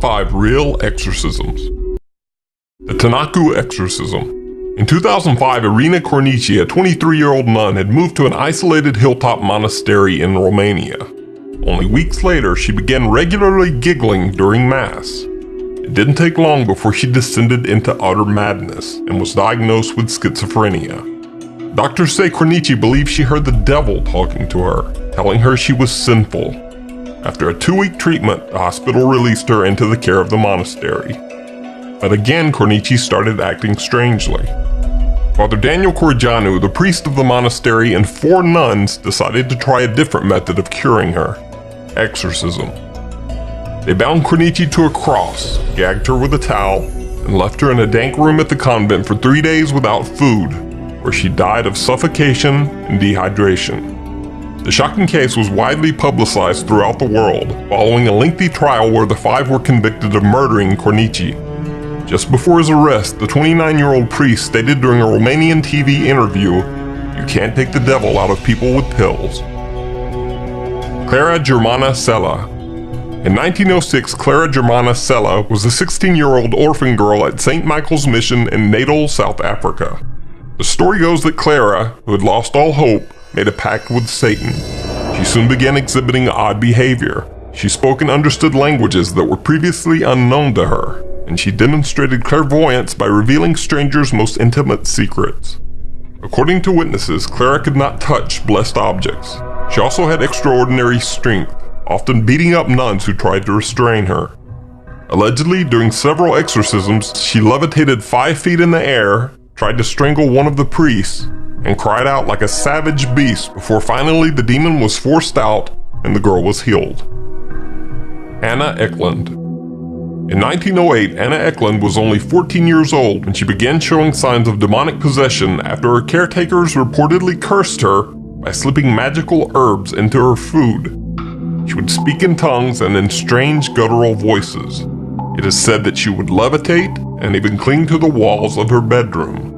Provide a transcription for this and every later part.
5 Real Exorcisms. The Tanaku Exorcism. In 2005, Irina Cornici, a 23-year-old nun, had moved to an isolated hilltop monastery in Romania. Only weeks later, she began regularly giggling during Mass. It didn't take long before she descended into utter madness and was diagnosed with schizophrenia. Doctors say Cornici believed she heard the devil talking to her, telling her she was sinful. After a 2-week treatment, the hospital released her into the care of the monastery. But again, Cornici started acting strangely. Father Daniel Corigianu, the priest of the monastery, and 4 nuns decided to try a different method of curing her: exorcism. They bound Cornici to a cross, gagged her with a towel, and left her in a dank room at the convent for 3 days without food, where she died of suffocation and dehydration. The shocking case was widely publicized throughout the world, following a lengthy trial where the 5 were convicted of murdering Cornici. Just before his arrest, the 29-year-old priest stated during a Romanian TV interview, "You can't take the devil out of people with pills." Clara Germana Sella. In 1906, Clara Germana Sella was a 16-year-old orphan girl at St. Michael's Mission in Natal, South Africa. The story goes that Clara, who had lost all hope, made a pact with Satan. She soon began exhibiting odd behavior. She spoke and understood languages that were previously unknown to her, and she demonstrated clairvoyance by revealing strangers' most intimate secrets. According to witnesses, Clara could not touch blessed objects. She also had extraordinary strength, often beating up nuns who tried to restrain her. Allegedly, during several exorcisms, she levitated 5 feet in the air, tried to strangle one of the priests, and cried out like a savage beast before finally the demon was forced out and the girl was healed. Anna Eklund. In 1908, Anna Eklund was only 14 years old when she began showing signs of demonic possession after her caretakers reportedly cursed her by slipping magical herbs into her food. She would speak in tongues and in strange guttural voices. It is said that she would levitate and even cling to the walls of her bedroom.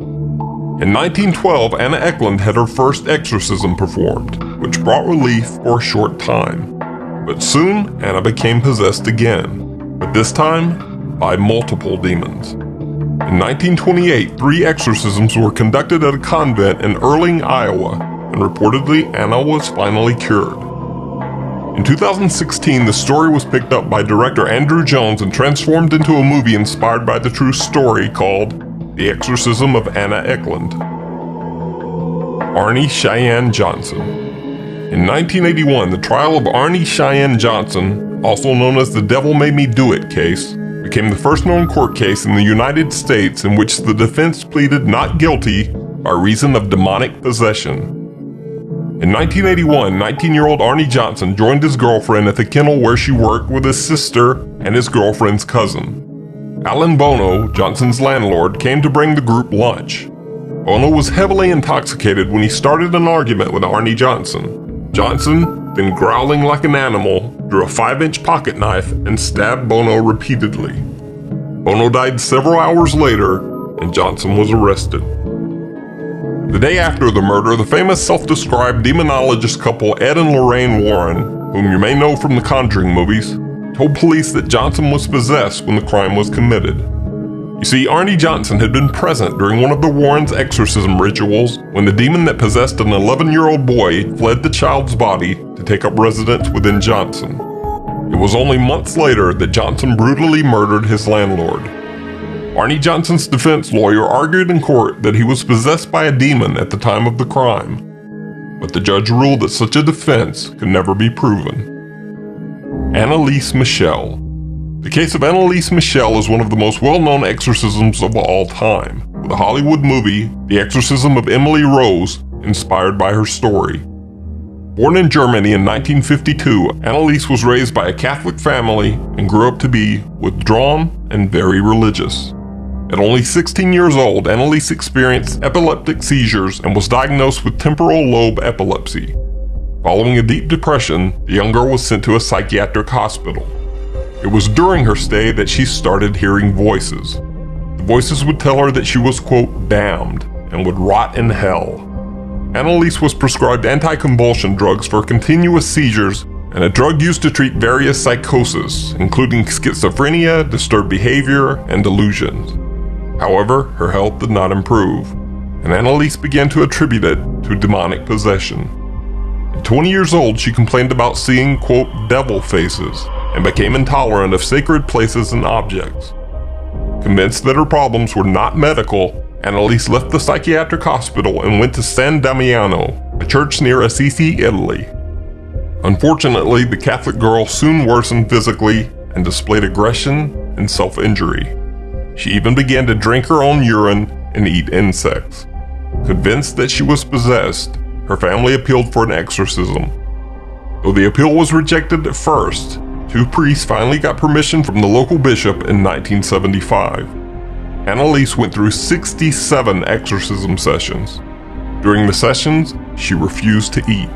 In 1912, Anna Eklund had her first exorcism performed, which brought relief for a short time. But soon, Anna became possessed again, but this time by multiple demons. In 1928, 3 exorcisms were conducted at a convent in Erling, Iowa, and reportedly Anna was finally cured. In 2016, the story was picked up by director Andrew Jones and transformed into a movie inspired by the true story called The Exorcism of Anna Eklund. Arnie Cheyenne Johnson. In 1981, the trial of Arnie Cheyenne Johnson, also known as the Devil Made Me Do It case, became the first known court case in the United States in which the defense pleaded not guilty by reason of demonic possession. In 1981, 19-year-old Arnie Johnson joined his girlfriend at the kennel where she worked with his sister and his girlfriend's cousin. Alan Bono, Johnson's landlord, came to bring the group lunch. Bono was heavily intoxicated when he started an argument with Arnie Johnson. Johnson, then growling like an animal, drew a 5-inch pocket knife and stabbed Bono repeatedly. Bono died several hours later, and Johnson was arrested. The day after the murder, the famous self-described demonologist couple Ed and Lorraine Warren, whom you may know from the Conjuring movies, told police that Johnson was possessed when the crime was committed. You see, Arnie Johnson had been present during one of the Warrens' exorcism rituals when the demon that possessed an 11-year-old boy fled the child's body to take up residence within Johnson. It was only months later that Johnson brutally murdered his landlord. Arnie Johnson's defense lawyer argued in court that he was possessed by a demon at the time of the crime, but the judge ruled that such a defense could never be proven. Annalise Michel. The case of Annalise Michel is one of the most well-known exorcisms of all time, with the Hollywood movie The Exorcism of Emily Rose inspired by her story. Born in Germany in 1952, Annalise was raised by a Catholic family and grew up to be withdrawn and very religious. At only 16 years old, Annalise experienced epileptic seizures and was diagnosed with temporal lobe epilepsy. Following a deep depression, the young girl was sent to a psychiatric hospital. It was during her stay that she started hearing voices. The voices would tell her that she was, quote, damned and would rot in hell. Annalise was prescribed anti-convulsion drugs for continuous seizures and a drug used to treat various psychoses, including schizophrenia, disturbed behavior, and delusions. However, her health did not improve, and Annalise began to attribute it to demonic possession. At 20 years old, she complained about seeing, quote, devil faces, and became intolerant of sacred places and objects. Convinced that her problems were not medical, Annalise left the psychiatric hospital and went to San Damiano, a church near Assisi, Italy. Unfortunately, the Catholic girl soon worsened physically and displayed aggression and self-injury. She even began to drink her own urine and eat insects. Convinced that she was possessed, her family appealed for an exorcism. Though the appeal was rejected at first, 2 priests finally got permission from the local bishop in 1975. Annalise went through 67 exorcism sessions. During the sessions, she refused to eat.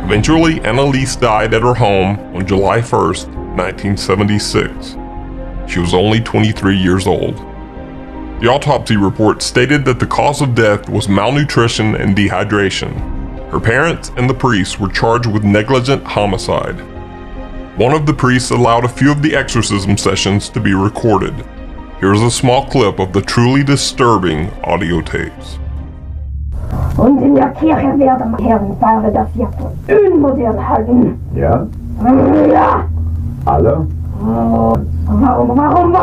Eventually, Annalise died at her home on July 1st, 1976. She was only 23 years old. The autopsy report stated that the cause of death was malnutrition and dehydration. Her parents and the priests were charged with negligent homicide. One of the priests allowed a few of the exorcism sessions to be recorded. Here's a small clip of the truly disturbing audio tapes. Und in der Kirche werden Herrenpaare das ja unmodern halten. Ja? Ja. Alle? Warum?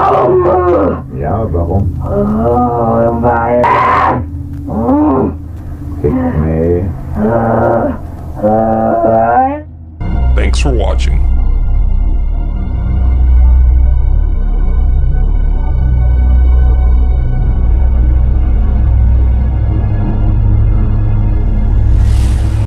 Ja, warum? Weil... Pick me. Thanks for watching.